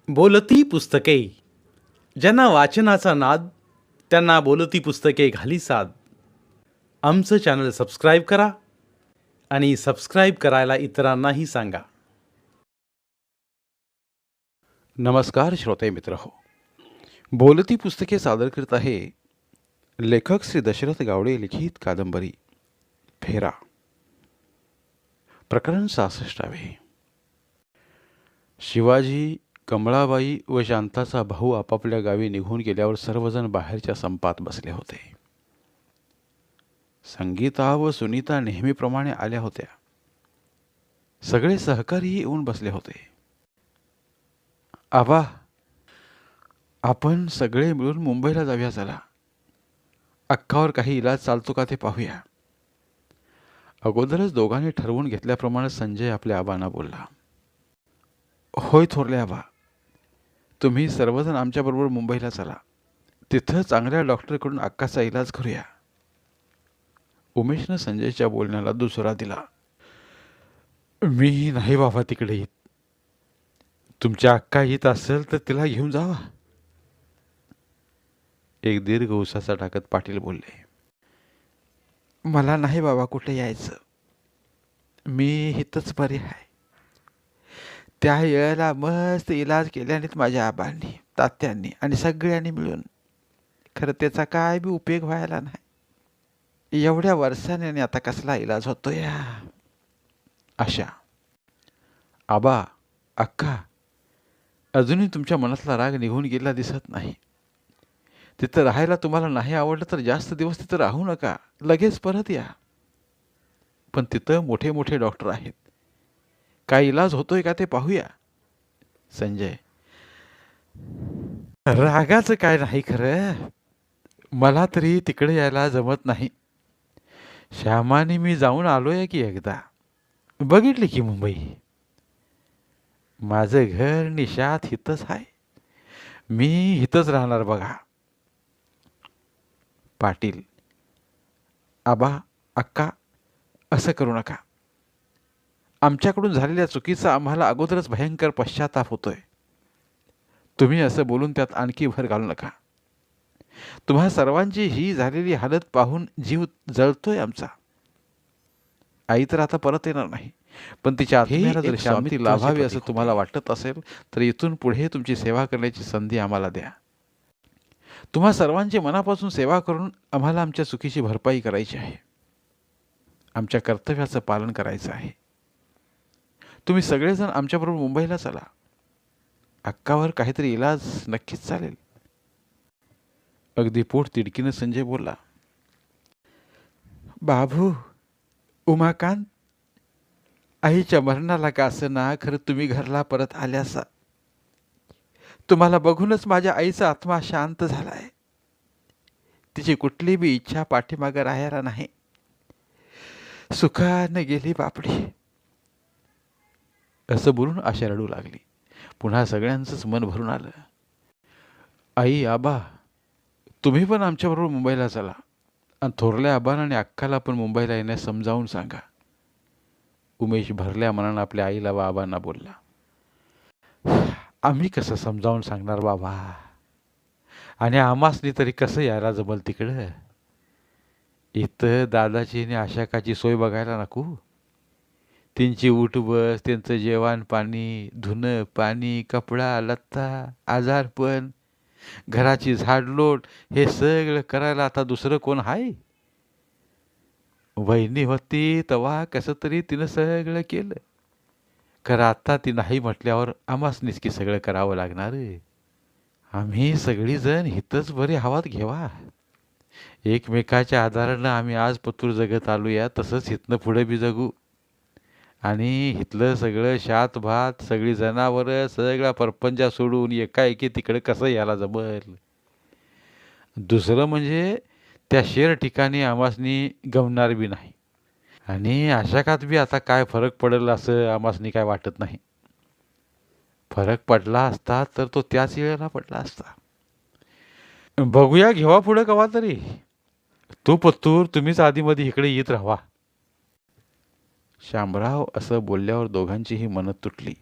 बोलती पुस्तके. ज्यांना वाचनाचा नाद त्यांना बोलती पुस्तके घाली साद. आमचं चॅनल सबस्क्राईब करा आणि सबस्क्राईब करायला इतरांनाही सांगा. नमस्कार श्रोते मित्र हो. बोलती पुस्तके सादर करत आहे लेखक श्री दशरथ गावडे लिखित कादंबरी फेरा, प्रकरण 66. शिवाजी, कमळाबाई व शांताचा भाऊ आपापल्या गावी निघून गेल्यावर सर्वजण बाहेरच्या संपात बसले होते. संगीता व सुनीता नेहमीप्रमाणे आल्या होत्या. सगळे सहकारीही येऊन बसले होते. आबा, आपण सगळे मिळून मुंबईला जाऊया चला. अक्कावर काही इलाज चालतो का ते पाहूया. अगोदरच दोघांनी ठरवून घेतल्याप्रमाणे संजय आपल्या आबांना बोलला. होय थोरले आबा, तुम्ही सर्वजण आमच्याबरोबर मुंबईला चला. तिथं चांगल्या डॉक्टरकडून अक्काचा इलाज करूया. उमेशनं संजयच्या बोलण्याला दुसरा दिला. मी नाही बाबा तिकडे येत. तुमच्या अक्का येत असेल तर तिला घेऊन जावा. एक दीर्घ उसाचा टाकत पाटील बोलले. मला नाही बाबा कुठे यायचं. मी इथंच बरे आहे. त्या वेळेला मस्त इलाज केल्यानेच माझ्या आबांनी, तात्यांनी आणि सगळ्यांनी मिळून. खरं त्याचा काय बी उपयोग व्हायला नाही. एवढ्या वर्षाने आता कसला इलाज होतो या. अशा आबा, अक्का, अजूनही तुमच्या मनातला राग निघून गेला दिसत नाही. तिथं राहायला तुम्हाला नाही आवडलं तर जास्त दिवस तिथं राहू नका. लगेच परत या. पण तिथं मोठे मोठे डॉक्टर आहेत. काय इलाज होतोय का ते पाहूया. संजय, रागाचं काय नाही खरं. मला तरी तिकडे यायला जमत नाही. श्यामाने मी जाऊन आलोय की एकदा. बघितली की मुंबई. माझं घर निशात हितच आहे. मी हितच राहणार बघा. पाटील, आबा, अक्का, असं करू नका. आमच्याकडून झालेल्या चुकीचा आम्हाला अगोदरच भयंकर पश्चाताप होतोय. तुम्ही असं बोलून त्यात आणखी भर घालू नका. तुम्हा सर्वांची ही झालेली हालत पाहून जीव जळतोय आमचा. आई तर आता परत येणार नाही, पण तिच्या आत्म्याला जर शांती लाभावी असं तुम्हाला वाटत असेल तर इथून पुढे तुमची सेवा करण्याची संधी आम्हाला द्या. तुम्हा सर्वांची मनापासून सेवा करून आम्हाला आमच्या चुकीची भरपाई करायची आहे. आमच्या कर्तव्याचं पालन करायचं आहे. तुम्ही सगळेजण आमच्याबरोबर मुंबईला चला. अक्कावर काहीतरी इलाज नक्कीच चालेल. अगदी पोट तिडकीनं संजय बोलला. बाबू, उमाकांत, आईच्या मरणाला का असं ना, खरं तुम्ही घरला परत आल्यासा. तुम्हाला बघूनच माझ्या आईचा आत्मा शांत झालाय. तिची कुठली बी इच्छा पाठीमागं राहायला नाही. सुखाने गेली बापडी. असं बोलून आशा रडू लागली. पुन्हा सगळ्यांचंच मन भरून आलं. आई, आबा, तुम्ही पण आमच्याबरोबर मुंबईला चला आणि थोरल्या आबांना आणि अक्काला पण मुंबईला येण्यास समजावून सांगा. उमेश भरल्या मनानं आपल्या आईला व आबांना बोलला. आम्ही कसं समजावून सांगणार बाबा, आणि आमासनी तरी कसं यायला जमल तिकडं. इथं दादाची आणि आशाकाची सोय बघायला नको. त्यांची उठ बस, त्यांचं जेवण पाणी, धुणं पाणी, कपडा लत्ता, आजारपण, घराची झाडलोट, हे सगळं करायला आता दुसरं कोण आहे. वहिनी होती तेव्हा कसं तरी तिनं सगळं केलं. खरं आता ती नाही म्हटल्यावर आम्हासनीच की सगळं करावं लागणार. आम्ही सगळीजण हितच बरी हवात घेवा. एकमेकाच्या आधारानं आम्ही आज पतूर जगत आलोया, तसंच हितनं पुढे बी जगू. आणि हितलं सगळं शात भात, सगळी जनावरं, सगळा परपंचा सोडून एकाएकी तिकडे कसं यायला जमल. दुसरं म्हणजे त्या शेर ठिकाणी आमासनी गमणार बी नाही. आणि आशाकात बी आता काय फरक पडेल असं आमासनी काय वाटत नाही. फरक पडला असता तर तो त्याच वेळेला पडला असता. बघूया, घेवा पुढं कवा तरी. तू पत्तूर, तुम्हीच आधीमध्ये इकडे येत राहा. शामराव असं बोलल्यावर दोघांचीही मनं तुटली.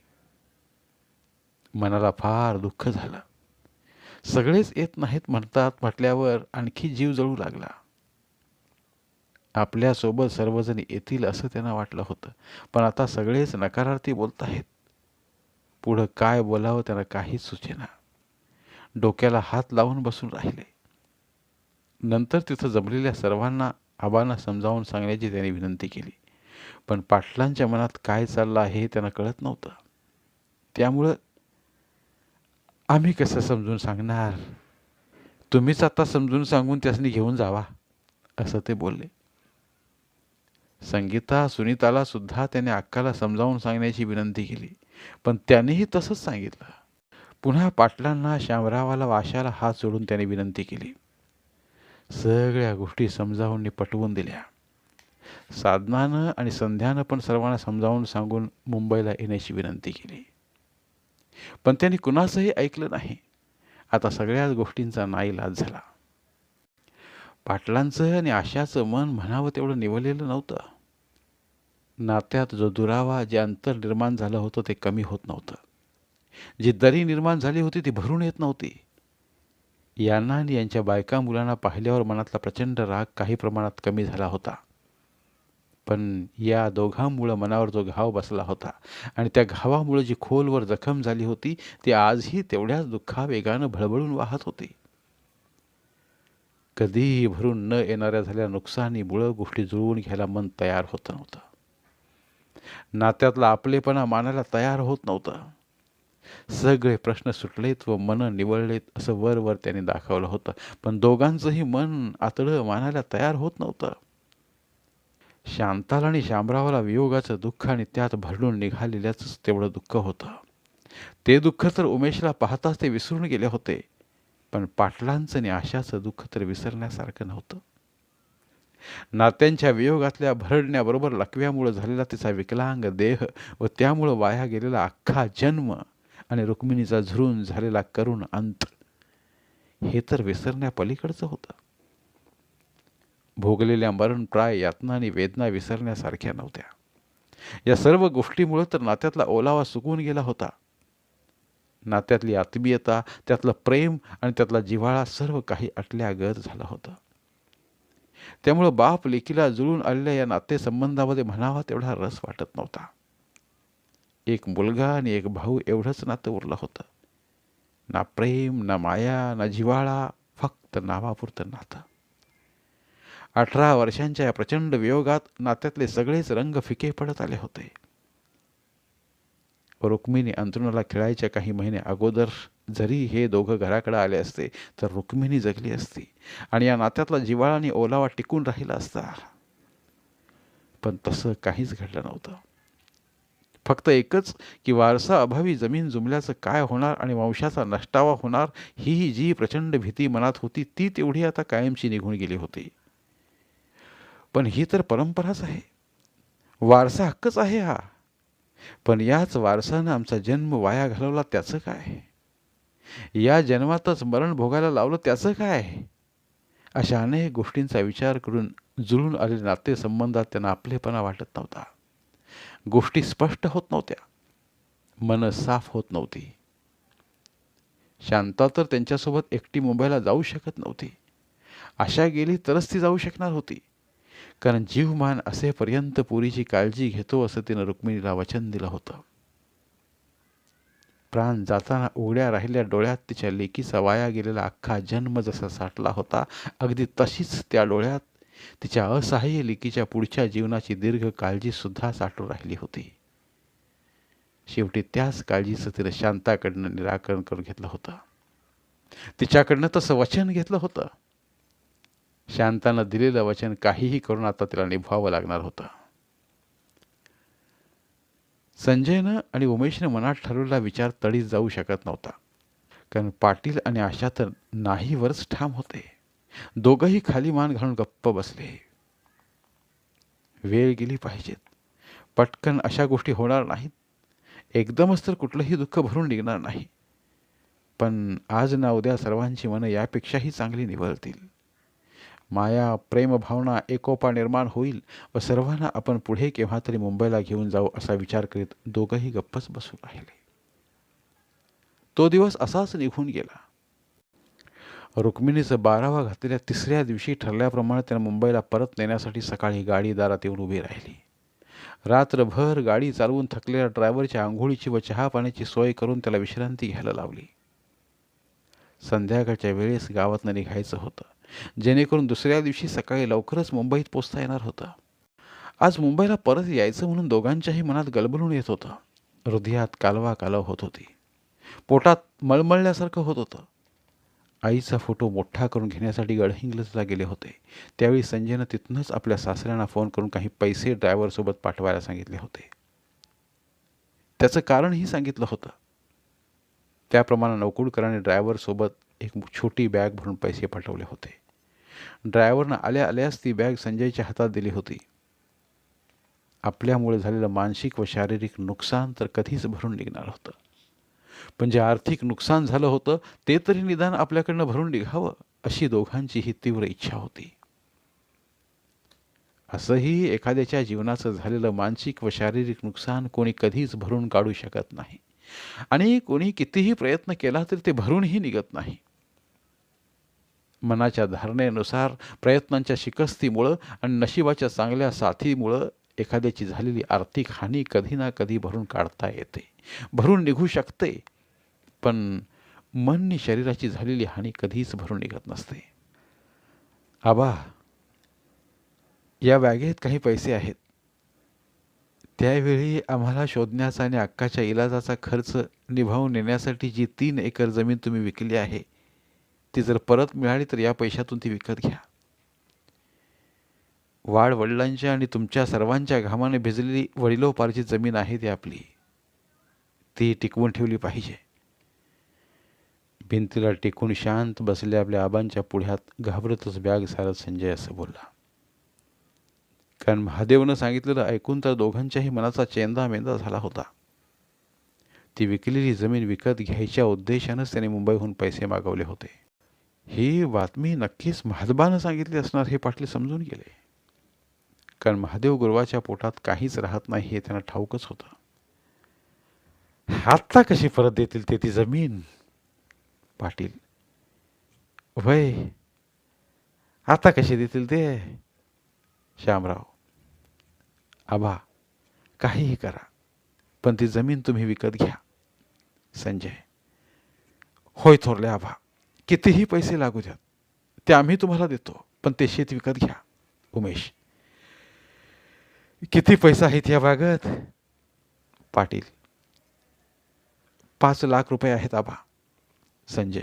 मनाला फार दुःख झालं. सगळेच येत नाहीत म्हटल्यावर आणखी जीव जळू लागला. आपल्यासोबत सर्वजण येतील असं त्यांना वाटलं होतं, पण आता सगळेच नकारार्थी बोलत आहेत. पुढं काय बोलावं त्यांना काहीच सुचेना. डोक्याला हात लावून बसून राहिले. नंतर तिथं जमलेल्या सर्वांना आबांना समजावून सांगण्याची त्यांनी विनंती केली, पण पाटलांच्या मनात काय चाललं आहे हे त्यांना कळत नव्हतं. त्यामुळं आम्ही कसं समजून सांगणार, तुम्हीच आता समजून सांगून त्यासनी घेऊन जावा, असं ते बोलले. संगीता सुनीताला सुद्धा त्याने अक्काला समजावून सांगण्याची विनंती केली, पण त्यानेही तसंच सांगितलं. पुन्हा पाटलांना शामरावाला वाशाला हात जोडून त्याने विनंती केली. सगळ्या गोष्टी समजावून पटवून दिल्या. साधनानं आणि संध्यानं पण सर्वांना समजावून सांगून मुंबईला येण्याची विनंती केली, पण त्यांनी कुणाचंही ऐकलं नाही. आता सगळ्याच गोष्टींचा नाईलाज झाला. पाटलांचं आणि आशाचं मन म्हणावं तेवढं निवळलेलं नव्हतं. नात्यात जो दुरावा, जे अंतर निर्माण झालं होतं ते कमी होत नव्हतं. जी दरी निर्माण झाली होती ती भरून येत नव्हती. यांना आणि यांच्या बायका मुलांना पाहिल्यावर मनातला प्रचंड राग काही प्रमाणात कमी झाला होता, पण या दोघांमुळं मनावर जो घाव बसला होता आणि त्या घावामुळं जी खोलवर जखम झाली होती ती आजही तेवढ्याच दुःखावेगानं भळबळून वाहत होती. कधीही भरून न येणाऱ्या झालेल्या नुकसानीमुळं गोष्टी जुळवून घ्यायला मन तयार होत नव्हतं. नात्यातला आपलेपणा मानायला तयार होत नव्हतं. सगळे प्रश्न सुटलेत व मन निवळलेत असं वर त्याने दाखवलं होतं, पण दोघांचंही मन आतडं मानायला तयार होत नव्हतं. शांताला आणि शामरावाला वियोगाचं दुःख आणि त्यात भरडून निघालेल्याच तेवढं दुःख होतं. ते दुःख तर उमेशला पाहताच ते विसरून गेले होते, पण पाटलांचं आणि आशाचं दुःख तर विसरण्यासारखं नव्हतं. नात्यांच्या वियोगातल्या भरडण्याबरोबर लकव्यामुळं झालेला तिचा विकलांग देह व त्यामुळं वाया गेलेला अख्खा जन्म आणि रुक्मिणीचा झुरून झालेला करुण अंत, हे तर विसरण्यापलीकडचं होतं. भोगलेल्या मरणप्राय यातना आणि वेदना विसरण्यासारख्या नव्हत्या. या सर्व गोष्टीमुळे तर नात्यातला ओलावा सुकून गेला होता. नात्यातली आत्मीयता, त्यातलं प्रेम आणि त्यातला जिव्हाळा सर्व काही अटल्यागत झालं होतं. त्यामुळं बाप लेकीला जुळून आलेल्या या नातेसंबंधामध्ये म्हणावा तेवढा रस वाटत नव्हता. एक मुलगा आणि एक भाऊ एवढंच नातं उरलं होतं. ना प्रेम, ना माया, ना जिव्हाळा, फक्त नावापुरतं नातं. 18 वर्षांच्या या प्रचंड वियोगात नात्यातले सगळेच रंग फिके पडत आले होते. रुक्मिणी अंतरुणाला खेळायच्या काही महिने अगोदर जरी हे दोघं घराकडे आले असते तर रुक्मिणी जगली असती आणि या नात्यातला जिव्हाळा आणि ओलावा टिकून राहिला असता. पण तसं काहीच घडलं नव्हतं. फक्त एकच की वारसा अभावी जमीन जुमल्याचं काय होणार आणि वंशाचा नष्टावा होणार ही जी प्रचंड भीती मनात होती ती तेवढी आता कायमची निघून गेली होती. पण ही तर परंपराच आहे, वारसा हक्कच आहे हा. पण याच वारसानं आमचा जन्म वाया घालवला त्याचं काय, या जन्मातच मरण भोगायला लावलं त्याचं काय, अशा अनेक गोष्टींचा विचार करून जुळून आलेल्या नातेसंबंधात त्यांना आपलेपणा वाटत नव्हता. गोष्टी स्पष्ट होत नव्हत्या, मन साफ होत नव्हती. शांता तर त्यांच्यासोबत एकटी मुंबईला जाऊ शकत नव्हती. आशा गेली तरच ती जाऊ शकणार होती, कारण जीवमान असेपर्यंत पुरीची काळजी घेतो असं तिनं रुक्मिणीला वचन दिलं होतं. प्राण जाताना उघड्या राहिल्या डोळ्यात तिच्या लेकीचा वाया गेलेला अख्खा जन्म जसा साठला होता, अगदी तशीच त्या डोळ्यात तिच्या असहाय्य लेकीच्या पुढच्या जीवनाची दीर्घ काळजीसुद्धा साठून राहिली होती. शेवटी त्याच काळजीचं तिनं शांताकडनं निराकरण करून घेतलं होतं. तिच्याकडनं तसं वचन घेतलं होतं. शांतानं दिलेलं वचन काहीही करून आता तिला निभावावं लागणार होतं. संजयनं आणि उमेशनं मनात ठरवलेला विचार तडीच जाऊ शकत नव्हता, कारण पाटील आणि आशा तर नाहीवरच ठाम होते. दोघंही खाली मान घालून गप्प बसले. वेळ गेली पाहिजेत, पटकन अशा गोष्टी होणार नाहीत. एकदमच तर कुठलंही दुःख भरून निघणार नाही, पण आज ना उद्या सर्वांची मनं यापेक्षाही चांगली निवळतील. माया, प्रेमभावना, एकोपा निर्माण होईल व सर्वांना आपण पुढे केव्हा तरी मुंबईला घेऊन जाऊ असा विचार करीत दोघंही गप्पच बसून राहिले. तो दिवस असाच निघून गेला. रुक्मिणीचं 12वा घातलेल्या 3ऱ्या दिवशी ठरल्याप्रमाणे त्यानं मुंबईला परत नेण्यासाठी सकाळी गाडी दारात येऊन उभी राहिली. रात्रभर गाडी चालवून थकलेल्या ड्रायव्हरच्या आंघोळीची व चहा पाण्याची सोय करून त्याला विश्रांती घ्यायला लावली. संध्याकाळच्या वेळेस गावातनं निघायचं होतं, जेणेकरून दुसऱ्या दिवशी सकाळी लवकरच मुंबईत पोचता येणार होतं. आज मुंबईला परत यायचं म्हणून दोघांच्याही मनात गलबलून येत होतं. हृदयात कालवा कालव होत होती. पोटात मळमळल्यासारखं होत होतं. आईचा फोटो मोठा करून घेण्यासाठी गडहिंग्लजला गेले होते. त्यावेळी संजयनं तिथूनच आपल्या सासऱ्यांना फोन करून काही पैसे ड्रायव्हरसोबत पाठवायला सांगितले होते. त्याचं कारणही सांगितलं होतं. त्याप्रमाणे नौकुडकरांनी ड्रायव्हरसोबत एक छोटी बॅग भरून पैसे पाठवले होते. ड्रायव्हरनं आल्या आल्याच ती बॅग संजयच्या हातात दिली होती. आपल्यामुळे झालेलं मानसिक व शारीरिक नुकसान तर कधीच भरून निघणार होतं, पण जे आर्थिक नुकसान झालं होतं ते तरी निदान आपल्याकडनं भरून निघावं अशी दोघांचीही तीव्र इच्छा होती. असंही एखाद्याच्या जीवनाचं झालेलं मानसिक व शारीरिक नुकसान कोणी कधीच भरून काढू शकत नाही आणि कोणी कितीही प्रयत्न केला तरी ते भरूनही निघत नाही. मनाच्या धारणेनुसार, प्रयत्नांच्या शिकस्तीमुळं आणि नशिबाच्या चांगल्या साथीमुळं एखाद्याची झालेली आर्थिक हानी कधी ना कधी भरून काढता येते, भरून निघू शकते, पण मन आणि शरीराची झालेली हानी कधीच भरून निघत नसते. आबा, या बॅगेत काही पैसे आहेत. त्यावेळी आम्हाला शोधण्याचा आणि अक्काच्या इलाजाचा खर्च निभावून नेण्यासाठी जी 3 एकर जमीन तुम्ही विकली आहे, ती जर परत मिळाली तर या पैशातून ती विकत घ्या. वडिलांच्या आणि तुमच्या सर्वांच्या घामाने भिजलेली वडिलोपार्जित जमीन आहे ती आपली, ती टिकवून ठेवली पाहिजे. भिंतीला टिकून शांत बसल्या आपल्या आबांच्या पुढ्यात घाबरतच बॅग सारत संजय असं बोलला. कारण महादेवनं सांगितलेलं ऐकून तर दोघांच्याही मनाचा चेंदा मेंदा झाला होता. ती विकलेली जमीन विकत घ्यायच्या उद्देशानंच त्याने मुंबईहून पैसे मागवले होते. ही बातमी नक्कीच महादेवानं सांगितली असणार हे पाटील समजून गेले. कारण महादेव गुरुवाच्या पोटात काहीच राहत नाही हे त्यांना ठाऊकच होतं. आता कशी परत देतील ते ती जमीन? पाटील: वय, आता कशी देतील ते? श्यामराव: आबा, काहीही करा, पण ती जमीन तुम्ही विकत घ्या. संजय: होय थोरले आबा, कितीही पैसे लागू द्यात, ते आम्ही तुम्हाला देतो, पण ते शेत विकत घ्या. उमेश: किती पैसा आहेत या बागत? पाटील: 5 लाख रुपये आहेत आबा. संजय: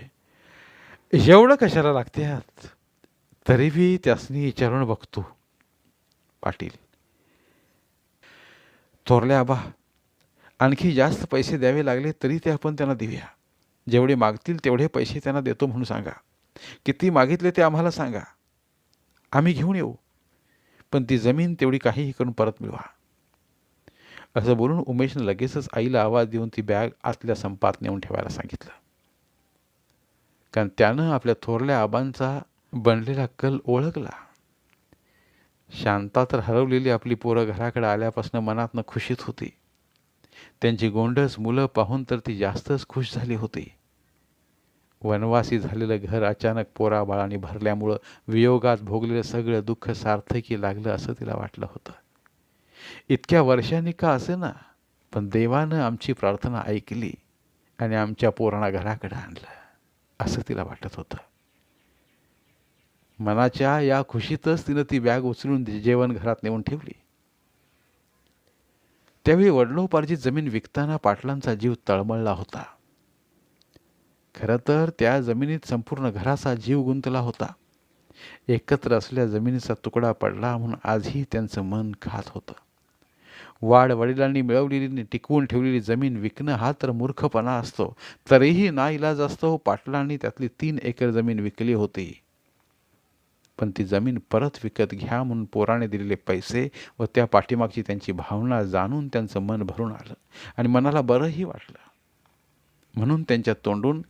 एवढं कशाला लागत्यात? तरी बी त्यासनी विचारून बघतो. पाटील: थोरले आबा, आणखी जास्त पैसे द्यावे लागले तरी ते आपण त्यांना देऊया. जेवढे मागतील तेवढे पैसे त्यांना देतो म्हणून सांगा. किती मागितले ते आम्हाला सांगा, आम्ही घेऊन येऊ, पण ती जमीन तेवढी काहीही करून परत मिळवा. असं बोलून उमेशनं लगेचच आईला आवाज देऊन ती बॅग आतल्या संपात नेऊन ठेवायला सांगितलं. कारण त्यानं आपल्या थोरल्या आबांचा बनलेला कल ओळखला. शांता तर हरवलेली आपली पोरं घराकडे आल्यापासून मनातनं खुशीत होती. त्यांची गोंडस मुलं पाहून तर ती जास्तच खुश झाली होती. वनवासी झालेलं घर अचानक पोराबाळांनी भरल्यामुळं वियोगात भोगलेलं सगळं दुःख सार्थकी लागलं असं तिला वाटलं होतं. इतक्या वर्षांनी का असेना, पण देवानं आमची प्रार्थना ऐकली आणि आमच्या पोरांना घराकडे आणलं असं तिला वाटत होतं. मनाच्या या खुशीतच तिनं ती बॅग उचलून जेवण घरात नेऊन ठेवली. त्यावेळी वडिलोपार्जित जमीन विकताना पाटलांचा जीव तळमळला होता. खरं तर त्या जमिनीत संपूर्ण घराचा जीव गुंतला होता. एकत्र असलेल्या जमिनीचा तुकडा पडला म्हणून आजही त्यांचं मन खात होतं. वडिलांनी मिळवलेली टिकवून ठेवलेली जमीन विकणं हा तर मूर्खपणा असतो, तरीही नाईलाज असतो. पाटलांनी त्यातली 3 एकर जमीन विकली होती, पण ती जमीन परत विकत घ्या म्हणून पोराने दिलेले पैसे व त्या पाठीमागची त्यांची भावना जाणून त्यांचं मन भरून आलं आणि मनाला बरंही वाटलं. म्हणून त्यांच्या तोंडून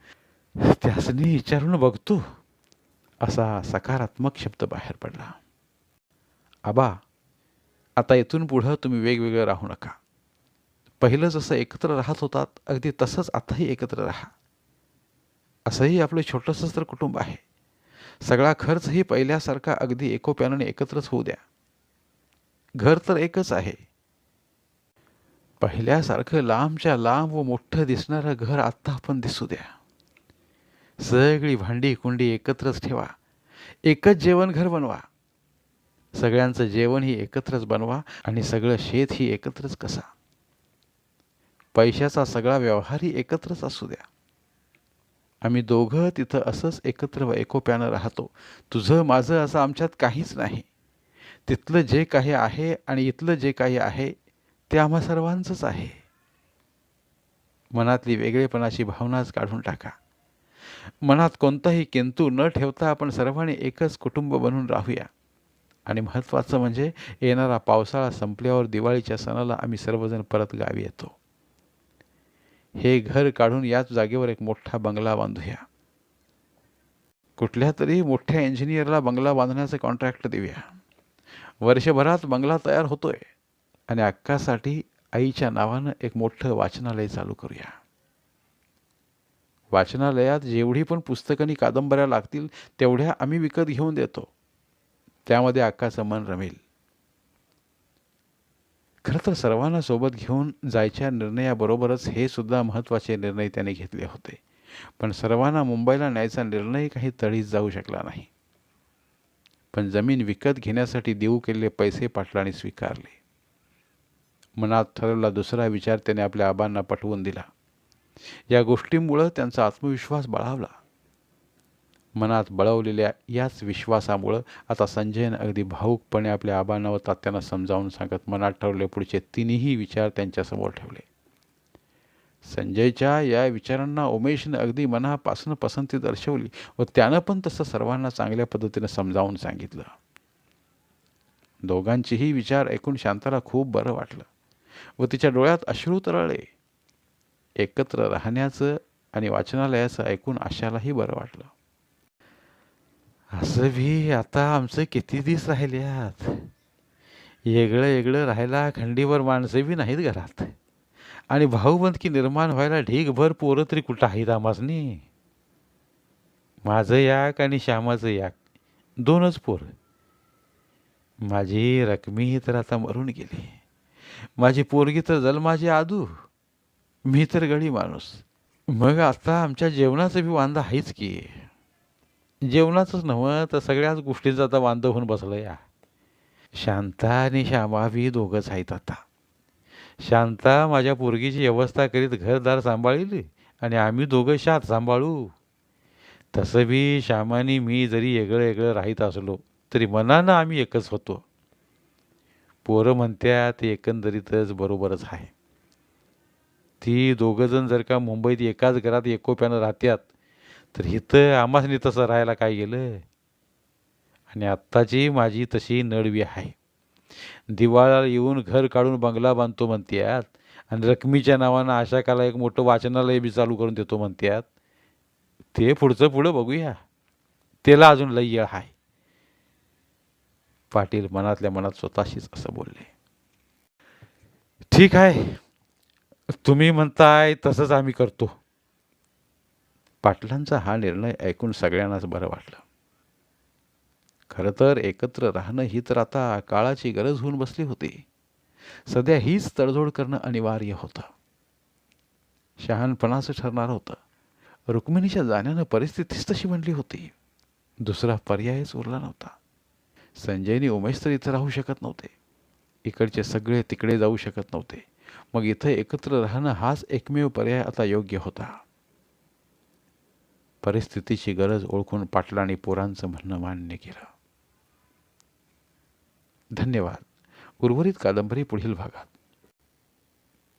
त्यासनी विचारून बघतो असा सकारात्मक शब्द बाहेर पडला. आबा, आता इथून पुढं तुम्ही वेगवेगळं राहू नका. पहिलं जसं एकत्र राहत होतात अगदी तसंच आताही एकत्र राहा. असंही आपलं छोटंसंच तर कुटुंब आहे. सगळा खर्चही पहिल्यासारखा अगदी एकोप्याने एकत्रच होऊ द्या. घर तर एकच आहे. पहिल्यासारखं लांबच्या लांब व मोठं दिसणारं घर आत्ता आपण दिसू द्या. सगळी भांडी कुंडी एकत्रच ठेवा. एकच जेवणघर बनवा. सगळ्यांचं जेवणही एकत्रच बनवा आणि सगळं शेतही एकत्रच कसा. पैशाचा सगळा व्यवहारही एकत्रच असू द्या. आम्ही दोघं तिथं असंच एकत्र व एकोप्यानं राहतो. तुझं माझं असं आमच्यात काहीच नाही. तिथलं जे काही आहे आणि इथलं जे काही आहे ते आम्हा सर्वांचंच आहे. मनातली वेगळेपणाची भावनाच काढून टाका. मनात कोणताही किंतु न ठेवता आपण सर्वांनी एकच कुटुंब बनून राहूया. आणि महत्त्वाचं म्हणजे येणारा पावसाळा संपल्यावर दिवाळीच्या सणाला आम्ही सर्वजण परत गावी येतो. हे घर काढून याच जागेवर एक मोठा बंगला बांधूया. कुठल्या तरी मोठ्या इंजिनियरला बंगला बांधण्याचं कॉन्ट्रॅक्ट देऊया. वर्षभरात बंगला तयार होतोय आणि अक्कासाठी आईच्या नावानं एक मोठं वाचनालय चालू करूया. वाचनालयात जेवढी पण पुस्तकं आणि कादंबऱ्या लागतील तेवढ्या आम्ही विकत घेऊन देतो. त्यामध्ये अक्काचं मन रमेल. खरं तर सर्वांना सोबत घेऊन जायच्या निर्णयाबरोबरच हे सुद्धा महत्त्वाचे निर्णय त्याने घेतले होते. पण सर्वांना मुंबईला न्यायचा निर्णय काही तडीच जाऊ शकला नाही. पण जमीन विकत घेण्यासाठी देऊ केलेले पैसे पाटलांनी स्वीकारले. मनात ठरवला दुसरा विचार त्याने आपल्या आबांना पटवून दिला. या गोष्टीमुळं त्यांचा आत्मविश्वास बळावला. मनात बळवलेल्या याच विश्वासामुळं आता संजयनं अगदी भावूकपणे आपल्या आबांना व तात्यांना समजावून सांगत मनात ठरवले पुढचे तिन्ही विचार त्यांच्यासमोर ठेवले. संजयच्या या विचारांना उमेशनं अगदी मनापासून पसंती दर्शवली व त्यानं पण तसं सर्वांना चांगल्या पद्धतीनं समजावून सांगितलं. दोघांचेही विचार ऐकून शांताला खूप बरं वाटलं व तिच्या डोळ्यात अश्रू तरळले. एकत्र राहण्याचं आणि वाचनालयाचं ऐकून आशालाही बरं वाटलं. असं भी आता आमचं किती दिवस राहिल्यात. वेगळं वेगळं राहायला खंडीवर माणसं बी नाहीत घरात आणि भाऊबंदकी निर्माण व्हायला ढीगभर पोरं तरी कुठं आहेत आमासनी. माझं याक आणि श्यामाचं याक, दोनच पोरं. माझी रकमी तर आता मरून गेली. माझी पोरगी तर जन्माची आदू, मी तर गडी माणूस. मग आता आमच्या जेवणाचं बी वांदा आहेच की. जेवणाचंच नव्हं तर सगळ्याच गोष्टींचा आता वांद होऊन बसलं या. शांता आणि श्यामा बी दोघंच आहेत आता. शांता माझ्या पोरगीची व्यवस्था करीत घरदार सांभाळील आणि आम्ही दोघं शात सांभाळू. तसं बी श्यामानी मी जरी वेगळं वेगळं राहीत असलो तरी मनानं आम्ही एकच होतो. पोरं म्हणत्यात एकंदरीतच बरोबरच आहे. ती दोघंजण जर का मुंबईत एकाच घरात एकोप्यानं राहत्यात तर इथं आम्हासनी तसं राहायला काय गेलं. आणि आत्ताची माझी तशी नडवी आहे. दिवाळाला येऊन घर काढून बंगला बांधतो म्हणत्यात आणि रकमीच्या नावानं आशाकाला एक मोठं वाचनालय बी चालू करून देतो म्हणत्यात. ते पुढं बघूया. त्याला अजून लई येळ आहे. पाटील मनातल्या मनात स्वतःशीच असं बोलले. ठीक आहे, तुम्ही म्हणताय तसंच आम्ही करतो. पाटलांचा हा निर्णय ऐकून सगळ्यांनाच बरं वाटलं. खरं तर एकत्र राहणं ही तर आता काळाची गरज होऊन बसली होती. सध्या हीच तडजोड करणं अनिवार्य होतं. शहाणपणाचं ठरणार होतं. रुक्मिणीच्या जाण्यानं परिस्थितीच तशी बनली होती. दुसरा पर्यायच उरला नव्हता. संजयनी उमेश तर इथं राहू शकत नव्हते. इकडचे सगळे तिकडे जाऊ शकत नव्हते. मग इथं एकत्र राहणं हाच एकमेव पर्याय आता योग्य होता. परिस्थितीची गरज ओळखून पाटलांनी पोरांचं म्हणणं मान्य केलं. धन्यवाद. उर्वरित कादंबरी पुढील भागात.